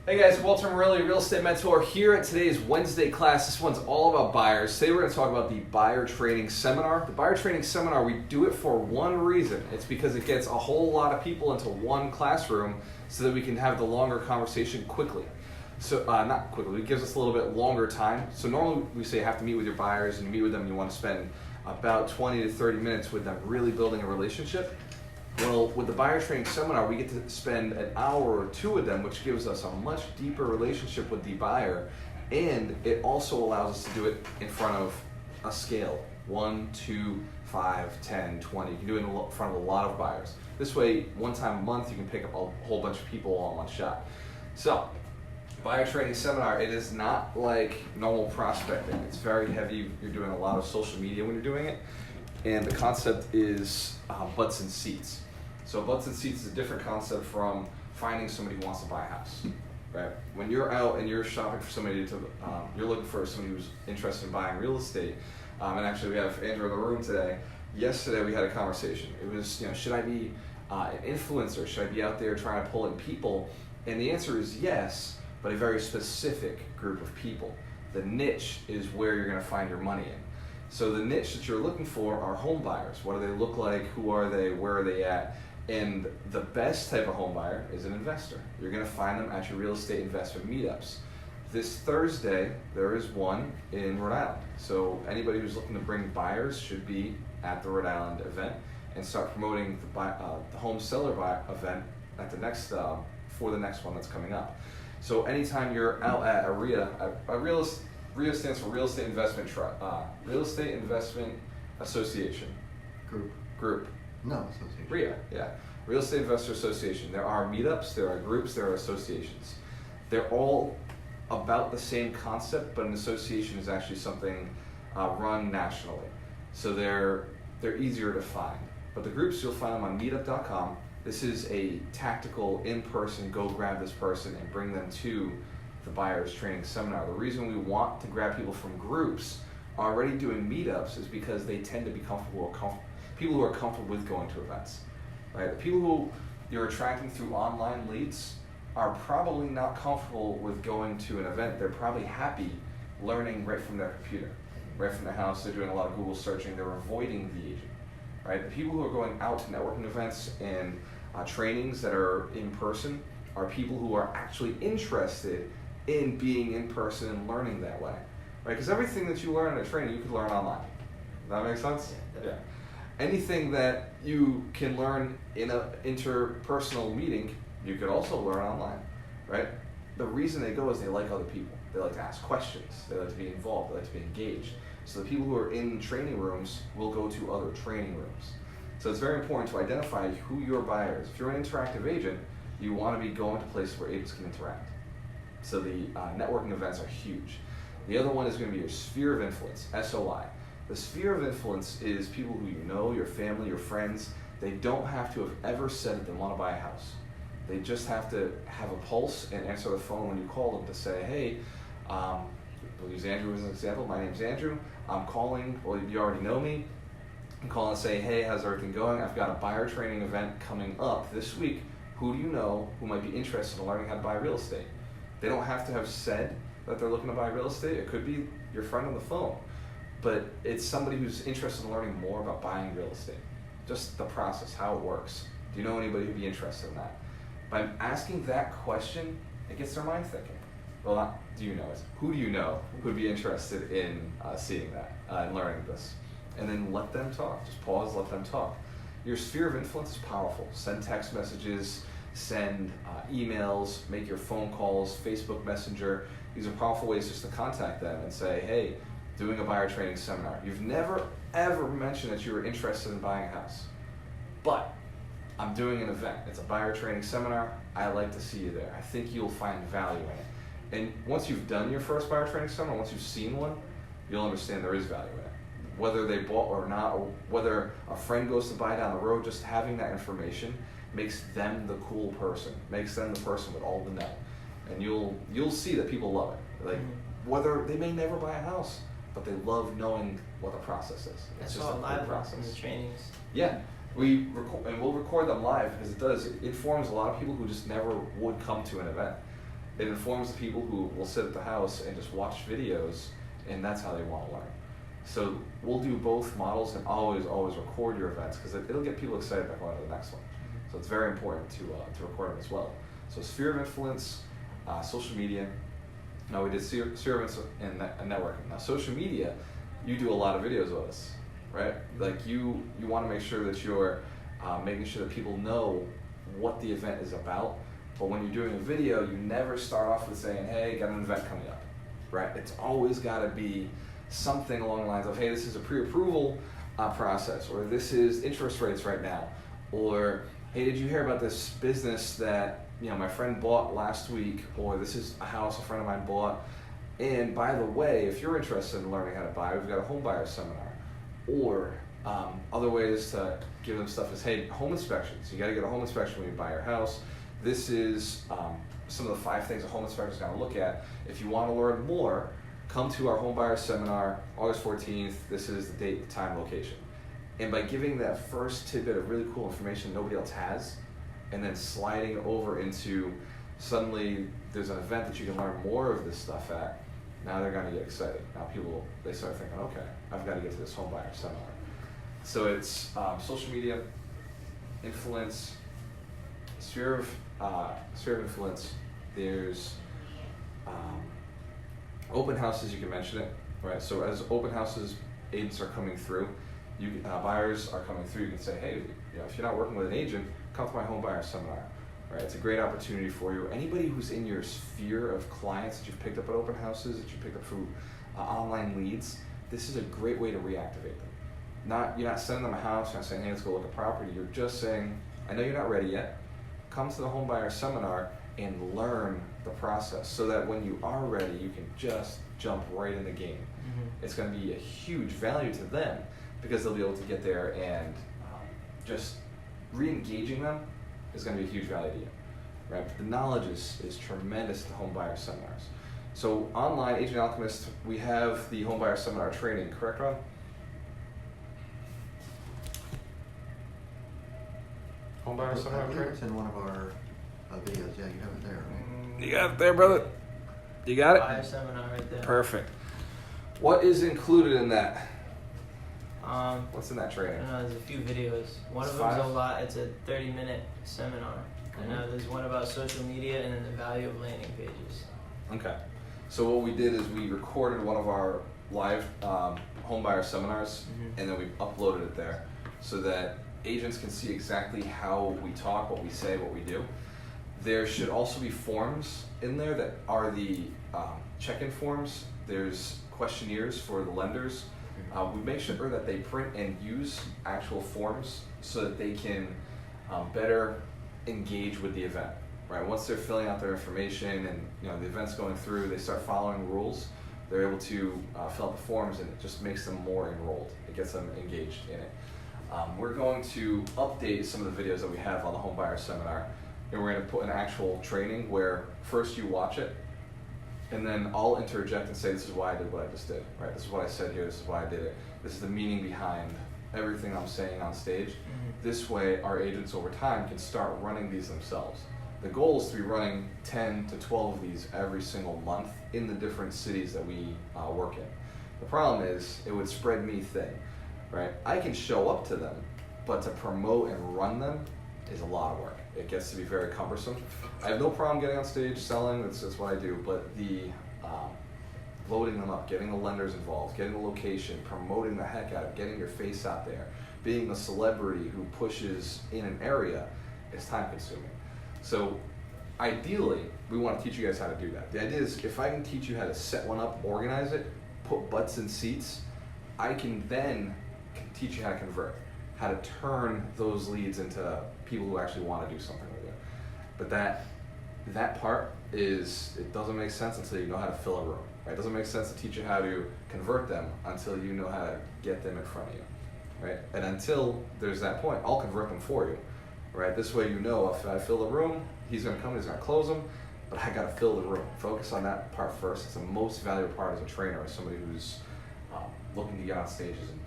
Hey guys, Walter Morelli, Real Estate Mentor, here at today's Wednesday class. This one's all about buyers. Today we're going to talk about the Buyer Training Seminar. The Buyer Training Seminar, we do it for one reason. It's because it gets a whole lot of people into one classroom so that we can have the longer conversation quickly. So, not quickly, it gives us a little bit longer time. So normally we say you have to meet with your buyers, and you meet with them and you want to spend about 20 to 30 minutes with them really building a relationship. Well, with the Buyer Training Seminar, we get to spend an hour or two with them, which gives us a much deeper relationship with the buyer, and it also allows us to do it in front of a scale, 1, 2, 5, 10, 20. You can do it in front of a lot of buyers. This way, one time a month, you can pick up a whole bunch of people all in one shot. So, Buyer Training Seminar, it is not like normal prospecting. It's very heavy. You're doing a lot of social media when you're doing it, and the concept is butts and seats. So butts and seats is a different concept from finding somebody who wants to buy a house, right? When you're out and you're shopping for somebody you're looking for somebody who's interested in buying real estate, and actually we have Andrew in the room today. Yesterday we had a conversation. It was, should I be an influencer? Should I be out there trying to pull in people? And the answer is yes, but a very specific group of people. The niche is where you're gonna find your money in. So the niche that you're looking for are home buyers. What do they look like? Who are they? Where are they at? And the best type of home buyer is an investor. You're gonna find them at your real estate investment meetups. This Thursday, there is one in Rhode Island. So anybody who's looking to bring buyers should be at the Rhode Island event and start promoting the home seller event at the next, for the next one that's coming up. So anytime you're out at a REIA, REIA stands for Real Estate Investment Real Estate Investment Association. Group. No, association. REIA, yeah. Real Estate Investor Association. There are meetups, there are groups, there are associations. They're all about the same concept, but an association is actually something run nationally. So they're easier to find. But the groups, you'll find them on meetup.com. This is a tactical, in-person, go grab this person and bring them to the Buyers Training Seminar. The reason we want to grab people from groups already doing meetups is because they tend to be people who are comfortable with going to events, right? The people who you're attracting through online leads are probably not comfortable with going to an event. They're probably happy learning right from their computer, right from their house. They're doing a lot of Google searching. They're avoiding the agent, right? The people who are going out to networking events and trainings that are in person are people who are actually interested in being in person and learning that way, right? Because everything that you learn in a training, you could learn online. Does that make sense? Yeah. Anything that you can learn in an interpersonal meeting, you could also learn online, right? The reason they go is they like other people. They like to ask questions. They like to be involved. They like to be engaged. So the people who are in training rooms will go to other training rooms. So it's very important to identify who your buyer is. If you're an interactive agent, you want to be going to places where agents can interact. So the networking events are huge. The other one is going to be your sphere of influence, SOI. The sphere of influence is people who you know, your family, your friends. They don't have to have ever said that they want to buy a house. They just have to have a pulse and answer the phone when you call them to say, hey, we'll use Andrew as an example. My name's Andrew. I'm calling, well, you already know me. I'm calling and say, hey, how's everything going? I've got a buyer training event coming up this week. Who do you know who might be interested in learning how to buy real estate? They don't have to have said that they're looking to buy real estate. It could be your friend on the phone. But it's somebody who's interested in learning more about buying real estate. Just the process, how it works. Do you know anybody who'd be interested in that? By asking that question, it gets their mind thinking. Well, not do you know it. Who do you know who'd be interested in seeing that and learning this? And then let them talk. Just pause, let them talk. Your sphere of influence is powerful. Send text messages, send emails, make your phone calls, Facebook Messenger. These are powerful ways just to contact them and say, hey, doing a buyer training seminar. You've never, ever mentioned that you were interested in buying a house, but I'm doing an event. It's a buyer training seminar. I'd like to see you there. I think you'll find value in it. And once you've done your first buyer training seminar, once you've seen one, you'll understand there is value in it. Whether they bought or not, or whether a friend goes to buy down the road, just having that information makes them the cool person, makes them the person with all the know. And you'll see that people love it. Like, whether they may never buy a house, but they love knowing what the process is. It's just a live process. In the trainings. Yeah, we'll record them live because it informs a lot of people who just never would come to an event. It informs the people who will sit at the house and just watch videos, and that's how they want to learn. So we'll do both models, and always record your events, because it'll get people excited about going to the next one. So it's very important to record them as well. So sphere of influence, social media. Now we did sphere of influence and networking. Now social media, you do a lot of videos with us, right? Like you want to make sure that you're making sure that people know what the event is about. But when you're doing a video, you never start off with saying, hey, got an event coming up, right? It's always got to be something along the lines of, hey, this is a pre-approval process, or this is interest rates right now, or hey, did you hear about this business that my friend bought last week, or this is a house a friend of mine bought, and by the way, if you're interested in learning how to buy, we've got a home buyer seminar. Or other ways to give them stuff is, hey, home inspections. You got to get a home inspection when you buy your house. This is some of the 5 things a home inspector is going to look at. If you want to learn more, come to our home buyer seminar, August 14th. This is the date, the time, location. And by giving that first tidbit of really cool information nobody else has, and then sliding over into suddenly there's an event that you can learn more of this stuff at, now they're going to get excited. Now they start thinking, okay, I've got to get to this home buyer seminar. So it's social media, influence, sphere of influence. There's open houses, you can mention it, right? So as open houses, agents are coming through, buyers are coming through, you can say, hey, if you're not working with an agent, come to my home buyer seminar, right? It's a great opportunity for you. Anybody who's in your sphere of clients that you've picked up at open houses, that you picked up through online leads, this is a great way to reactivate them. You're not sending them a house, you're not saying, hey, let's go look at property. You're just saying, I know you're not ready yet. Come to the home buyer seminar and learn the process, so that when you are ready, you can just jump right in the game. It's going to be a huge value to them, because they'll be able to get there, and just re-engaging them is going to be a huge value to you, right? But the knowledge is tremendous at the home buyer seminars. So online, Agent Alchemist, we have the home buyer seminar training, correct, Ron? Home buyer seminar training? It's in one of our videos. Yeah, you have it there, right? You got it there, brother? You got it? Buyer seminar right there. Perfect. What is included in that? What's in that training? I know, there's a few videos. One It's of them's 5? a lot. It's a 30-minute seminar. I know there's one about social media, and then the value of landing pages. Okay. So what we did is we recorded one of our live home buyer seminars, and then we uploaded it there, so that agents can see exactly how we talk, what we say, what we do. There should also be forms in there that are the check-in forms. There's questionnaires for the lenders. We make sure that they print and use actual forms, so that they can better engage with the event. Right. Once they're filling out their information and the event's going through, they start following rules. They're able to fill out the forms, and it just makes them more enrolled. It gets them engaged in it. We're going to update some of the videos that we have on the home buyer seminar, and we're going to put an actual training where first you watch it, and then I'll interject and say, this is why I did what I just did, right? This is what I said here, this is why I did it. This is the meaning behind everything I'm saying on stage. This way, our agents over time can start running these themselves. The goal is to be running 10 to 12 of these every single month in the different cities that we work in. The problem is, it would spread me thin, right? I can show up to them, but to promote and run them is a lot of work. It gets to be very cumbersome. I have no problem getting on stage, selling, that's what I do, but the loading them up, getting the lenders involved, getting the location, promoting the heck out of it, getting your face out there, being the celebrity who pushes in an area is time consuming. So ideally, we want to teach you guys how to do that. The idea is, if I can teach you how to set one up, organize it, put butts in seats, I can then teach you how to convert, how to turn those leads into people who actually want to do something with you. But that part it doesn't make sense until you know how to fill a room. Right? It doesn't make sense to teach you how to convert them until you know how to get them in front of you. Right? And until there's that point, I'll convert them for you. Right? This way, if I fill the room, he's going to come, he's going to close them, but I got to fill the room. Focus on that part first. It's the most valuable part as a trainer, as somebody who's looking to get on stages and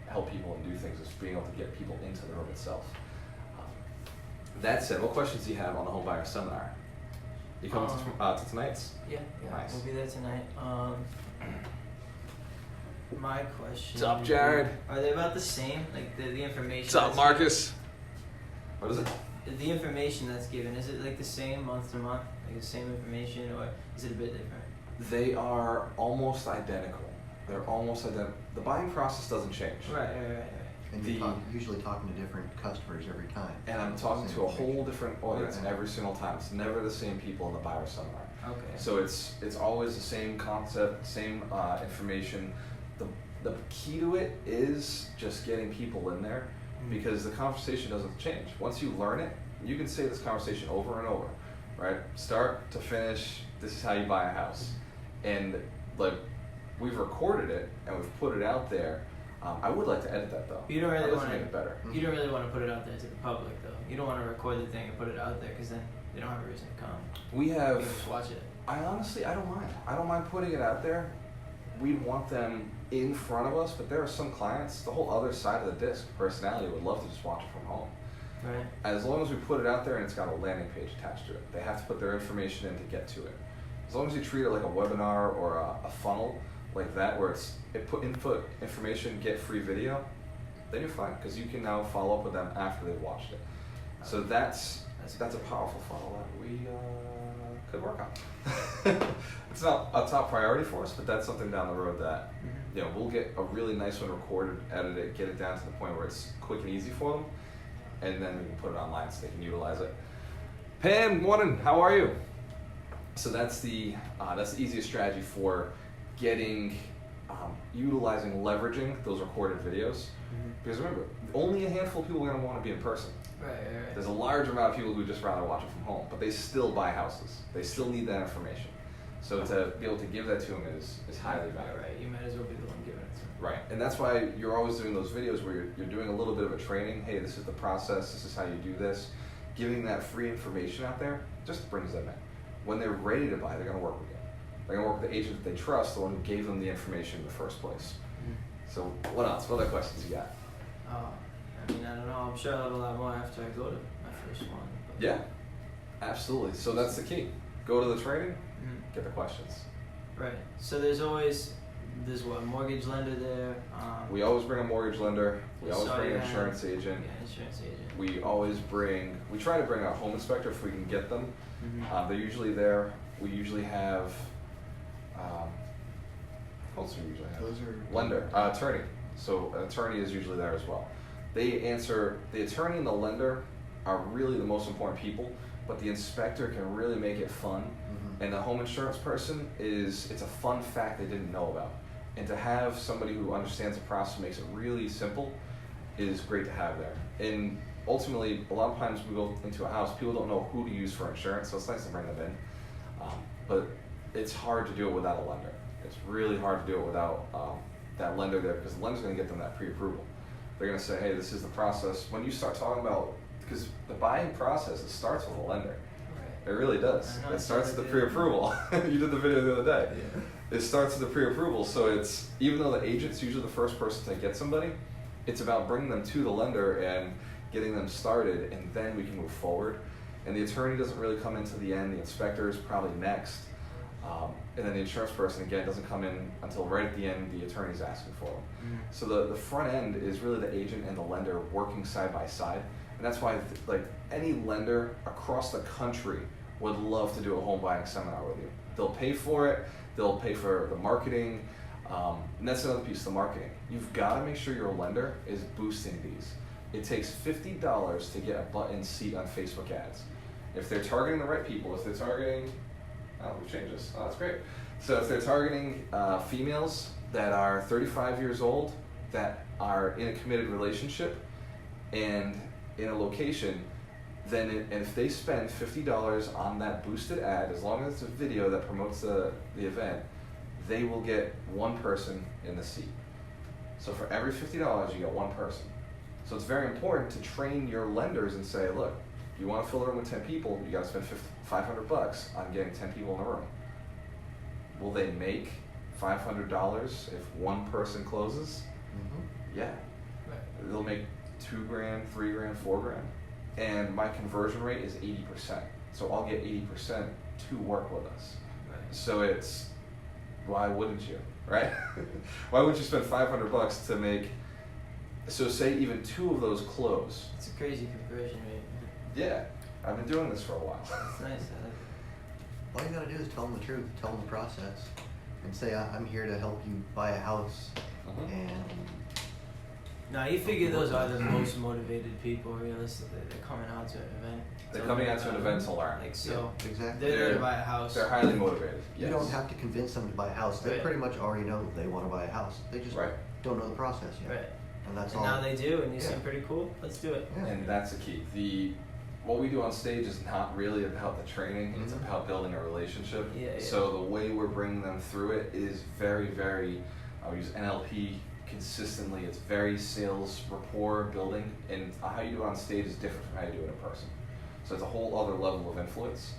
help people and do things, is being able to get people into the room itself. That said, what questions do you have on the home buyer seminar? You coming to tonight's? Yeah, Nice. we'll be there tonight. My question. What's up, Jared? Are they about the same? Like the information. What's up, that's Marcus? What is it? given- the information that's given, is it like the same month to month? Like the same information, or is it a bit different? They are almost identical. They're almost identical. The buying process doesn't change. Right. And you're usually talking to different customers every time. And I'm talking Same to a information. whole different audience Right. every single time. It's never the same people in the buyer seminar. Okay. So it's always the same concept, same information. The key to it is just getting people in there, because the conversation doesn't change. Once you learn it, you can say this conversation over and over, right? Start to finish, this is how you buy a house. And like, we've recorded it and we've put it out there. I would like to edit that though. You don't really I'd like want to make it better. You don't really want to put it out there to the public, though. You don't want to record the thing and put it out there, because then they don't have a reason to come. We You have. can just watch it. I honestly, I don't mind. I don't mind putting it out there. We want them in front of us, but there are some clients, the whole other side of the disc, personality, would love to just watch it from home. Right. As long as we put it out there and it's got a landing page attached to it. They have to put their information in to get to it. As long as you treat it like a webinar or a funnel like that, where input information, get free video, then you're fine, because you can now follow up with them after they've watched it. So that's a powerful funnel that we could work on. It's not a top priority for us, but that's something down the road that we'll get a really nice one recorded, edit it, get it down to the point where it's quick and easy for them, and then we can put it online so they can utilize it. Pam, morning. How are you? So that's the easiest strategy for getting, utilizing, leveraging those recorded videos. Because remember, only a handful of people are going to want to be in person. Right. There's a large amount of people who just rather watch it from home, but they still buy houses. They still need that information. So to be able to give that to them is highly valuable. Right. You might as well be the one giving it to them. Right, and that's why you're always doing those videos where you're doing a little bit of a training. Hey, this is the process. This is how you do this. Giving that free information out there just brings them in. When they're ready to buy, they're going to work with you. They're going to work with the agent that they trust, the one who gave them the information in the first place. So what else? What other questions you got? I mean, I don't know. I'm sure I'll have a lot more after I go to my first one. But Yeah, absolutely. So that's the key. Go to the training, get the questions. Right. So there's what, mortgage lender there. We always bring a mortgage lender. We always So bring you an have- insurance agent. Yeah, insurance agent. We try to bring a home inspector if we can get them. They're usually there. We usually have, what else do we usually have? Those are Lender, attorney. So an attorney is usually there as well. The attorney and the lender are really the most important people, but the inspector can really make it fun. And the home insurance person it's a fun fact they didn't know about. And to have somebody who understands the process, makes it really simple, is great to have there. And ultimately, a lot of times we go into a house, people don't know who to use for insurance, so it's nice to bring them in. But it's hard to do it without a lender. It's really hard to do it without that lender there, because the lender's going to get them that pre-approval. They're going to say, hey, this is the process. When you start talking about, because the buying process, it starts with a lender. It really does. I know, It starts with the I did. pre-approval. You did the video the other day. Yeah. It starts with the pre-approval, so it's, even though the agent's usually the first person to get somebody, it's about bringing them to the lender and getting them started, and then we can move forward. And the attorney doesn't really come into the end. The inspector is probably next. And then the insurance person, again, doesn't come in until right at the end the attorney's asking for them. So the front end is really the agent and the lender working side by side. And that's why like any lender across the country would love to do a home buying seminar with you. They'll pay for it. They'll pay for the marketing. And that's another piece, the marketing. You've got to make sure your lender is boosting these. It takes $50 to get a button seat on Facebook ads. If they're targeting the right people, if they're targeting, we've changed this. Oh, that's great. So if they're targeting females that are 35 years old, that are in a committed relationship, and in a location, then and if they spend $50 on that boosted ad, as long as it's a video that promotes the event, they will get one person in the seat. So for every $50, you get one person. So it's very important to train your lenders and say, look, you want to fill a room with 10 people, you got to spend $500 on getting 10 people in a room. Will they make $500 if one person closes? Yeah. They'll make $2,000, $3,000, $4,000. And my conversion rate is 80%. So I'll get 80% to work with us. Right. So it's, why wouldn't you, right? Why wouldn't you spend $500 to make, so say even 2 of those close? It's a crazy conversion rate. Yeah, I've been doing this for a while. It's nice. I like it. All you gotta do is tell them the truth, tell them the process, and say, I'm here to help you buy a house, and No, you figure those are the most motivated people, realistically. They're coming out to an event. They're coming out to an event to learn. Like, so, yeah, exactly. they're there to buy a house. They're highly motivated. You Yes. don't have to convince them to buy a house. They Right. pretty much already know they want to buy a house. They just Right. don't know the process yet. Right. And that's And all. now they do, and you Yeah. seem pretty cool. Let's do it. Yeah. And that's the key. What we do on stage is not really about the training, it's Mhm. about building a relationship. Yeah, yeah. So the way we're bringing them through it is very, very, I'll use NLP consistently, it's very sales rapport building, and how you do it on stage is different from how you do it in person. So it's a whole other level of influence,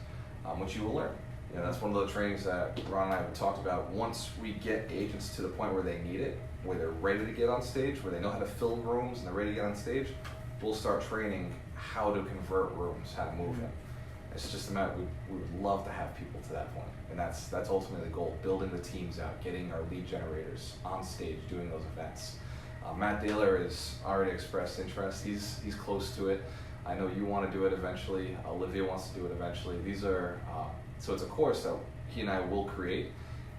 which you will learn. You know, that's one of the trainings that Ron and I have talked about. Once we get agents to the point where they need it, where they're ready to get on stage, where they know how to fill rooms and they're ready to get on stage, we'll start training how to convert rooms, how to move them. It's just a matter, we would love to have people to that point. And that's ultimately the goal, building the teams out, getting our lead generators on stage, doing those events. Matt Daler has already expressed interest, he's close to it. I know you want to do it eventually, Olivia wants to do it eventually. These are, so it's a course that he and I will create,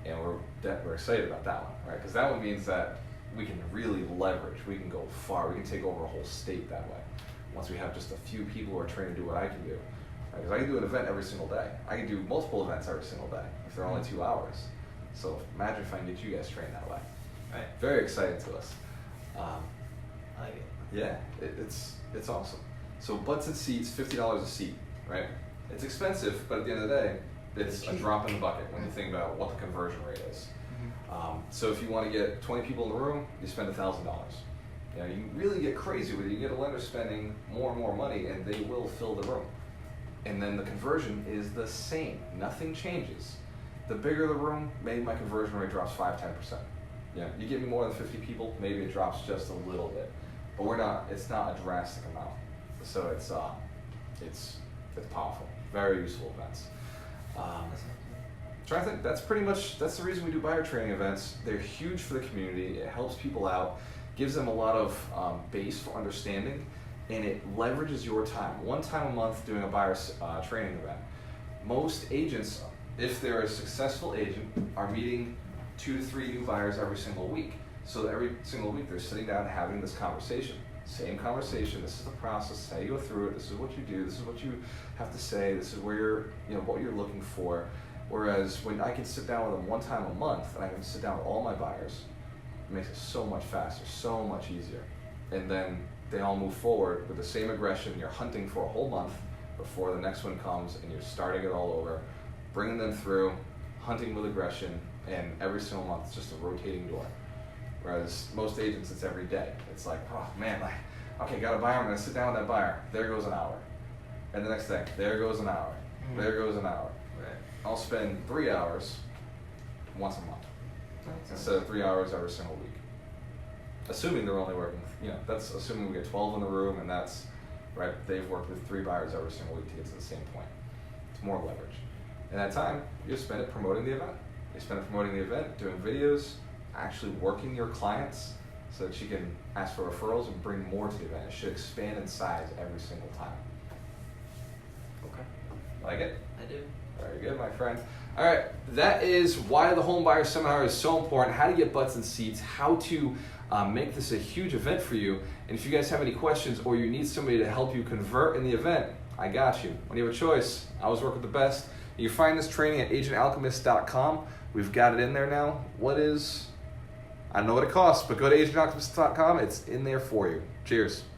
and we're excited about that one, right? Because that one means that we can really leverage, we can go far, we can take over a whole state that way. Once we have just a few people who are trained to do what I can do. Because I can do an event every single day. I can do multiple events every single day if they're only 2 hours. So imagine if I can get you guys trained that way. Right. Very exciting to us. I like it. Yeah, it's awesome. So butts and seats, $50 a seat, right? It's expensive, but at the end of the day, it's a drop in the bucket when you think about what the conversion rate is. So if you want to get 20 people in the room, you spend $1,000. You know, you really get crazy with it. You get a lender spending more and more money, and they will fill the room. And then the conversion is the same. Nothing changes. The bigger the room, maybe my conversion rate drops 5-10%. Yeah, you give me more than 50 people, maybe it drops just a little bit. But it's not a drastic amount. So it's powerful. Very useful events. Trying to think, that's the reason we do buyer training events. They're huge for the community. It helps people out, gives them a lot of base for understanding, and it leverages your time. One time a month doing a buyer training event. Most agents, if they're a successful agent, are meeting 2 to 3 new buyers every single week. So every single week they're sitting down and having this conversation. Same conversation, this is the process, this is how you go through it, this is what you do, this is what you have to say, this is where what you're looking for. Whereas when I can sit down with them one time a month, and I can sit down with all my buyers, it makes it so much faster, so much easier. And then they all move forward with the same aggression. You're hunting for a whole month before the next one comes, and you're starting it all over, bringing them through, hunting with aggression, and every single month it's just a rotating door. Whereas most agents, it's every day. It's like, oh man, okay, got a buyer, I'm gonna sit down with that buyer. There goes an hour. And the next thing, there goes an hour. There goes an hour. Right. I'll spend 3 hours once a month instead of 3 hours every single week. Assuming they're only working, that's assuming we get 12 in the room, and that's, right, they've worked with 3 buyers every single week to get to the same point. It's more leverage. And that time, you spend it promoting the event. You spend it promoting the event, doing videos, actually working your clients so that you can ask for referrals and bring more to the event. It should expand in size every single time. Okay. Like it? I do. Very good, my friend. All right, that is why the Home Buyer Seminar is so important, how to get butts and seats, how to make this a huge event for you. And if you guys have any questions or you need somebody to help you convert in the event, I got you. When you have a choice, I always work with the best. You can find this training at agentalchemist.com. We've got it in there now. I don't know what it costs, but go to agentalchemist.com. It's in there for you. Cheers.